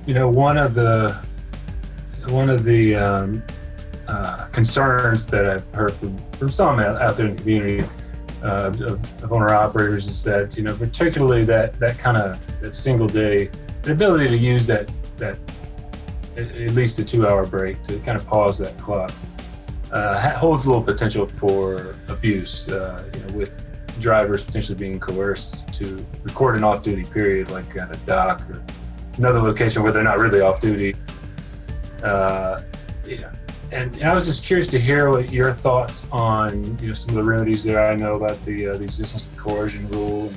One of the concerns that I've heard from some out there in the community of owner operators is that, particularly that kind of that single day, the ability to use that at least a 2-hour break to kind of pause that clock holds a little potential for abuse, with drivers potentially being coerced to record an off-duty period, like at a dock or another location where they're not really off-duty. And I was just curious to hear what your thoughts on, some of the remedies there. I know about the existence of the coercion rule,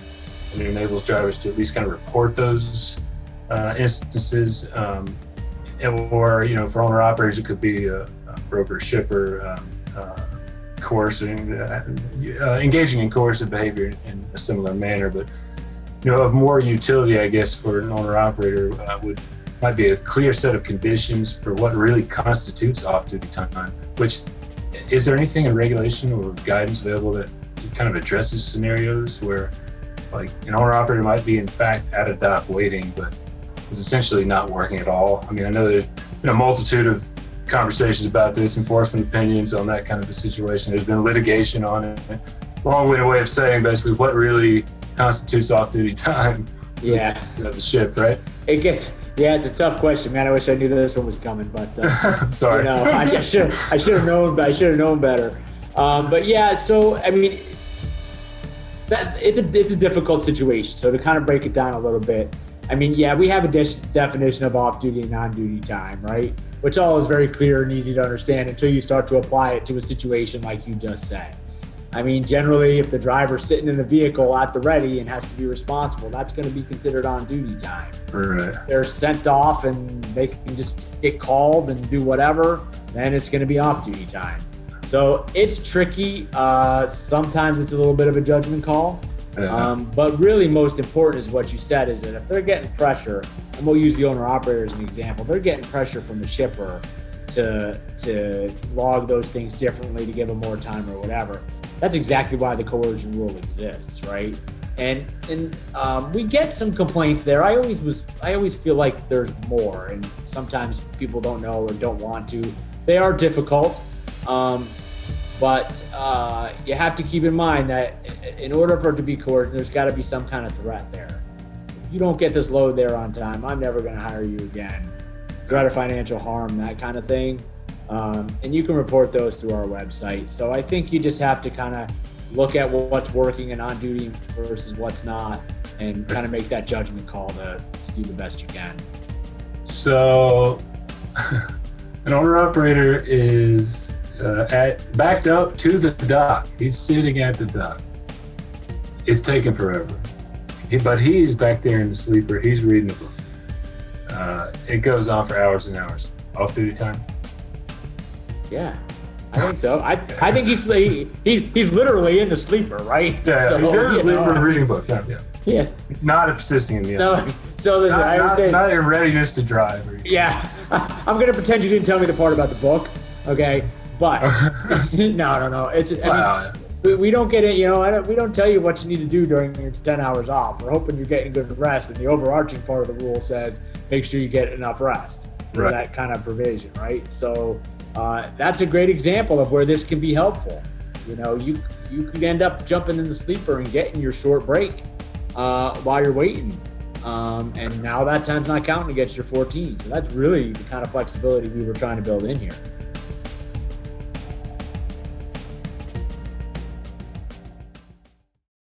and it enables drivers to at least kind of report those instances. Or, for owner operators, it could be a broker shipper coercing, engaging in coercive behavior in a similar manner. But, of more utility, I guess, for an owner operator might be a clear set of conditions for what really constitutes off-duty time. Which, is there anything in regulation or guidance available that kind of addresses scenarios where, like, an owner operator might be in fact at a dock waiting, but is essentially not working at all? I mean, I know there's been a multitude of conversations about this, enforcement opinions on that kind of a situation. There's been litigation on it. Long-winded way of saying basically what really constitutes off-duty time. Yeah. The ship, right? It's a tough question, man. I wish I knew that this one was coming, but sorry. I should have known better. But yeah, so I mean, it's a difficult situation. So to kind of break it down a little bit, I mean, yeah, we have a definition of off-duty and non-duty time, right? Which all is very clear and easy to understand until you start to apply it to a situation like you just said. I mean, generally, if the driver's sitting in the vehicle at the ready and has to be responsible, that's going to be considered on-duty time. Right. They're sent off and they can just get called and do whatever, then it's going to be off-duty time. So it's tricky. Sometimes it's a little bit of a judgment call. But really most important is what you said, is that if they're getting pressure, and we'll use the owner-operator as an example, they're getting pressure from the shipper to log those things differently, to give them more time or whatever. That's exactly why the coercion rule exists, right? And we get some complaints there. I always feel like there's more, and sometimes people don't know or don't want to. They are difficult, but you have to keep in mind that in order for it to be coercion, there's got to be some kind of threat there. If you don't get this load there on time, I'm never going to hire you again. Threat of financial harm, that kind of thing. And you can report those through our website. So I think you just have to kind of look at what's working and on duty versus what's not, and kind of make that judgment call to do the best you can. So an owner operator is backed up to the dock. He's sitting at the dock. It's taking forever. But he's back there in the sleeper. He's reading a book. It goes on for hours and hours. Off-duty time? Yeah, I think so. I think he's literally in the sleeper, right? Yeah, so, he's in the sleeper reading a book. Yeah. Not assisting in the other. So listen, not in readiness to drive. Yeah, I'm going to pretend you didn't tell me the part about the book, okay? But no. We don't get it. We don't tell you what you need to do during your 10 hours off. We're hoping you're getting good rest, and the overarching part of the rule says make sure you get enough rest. Right. That kind of provision, right? So that's a great example of where this can be helpful. You could end up jumping in the sleeper and getting your short break while you're waiting, and now that time's not counting against your 14. So that's really the kind of flexibility we were trying to build in here.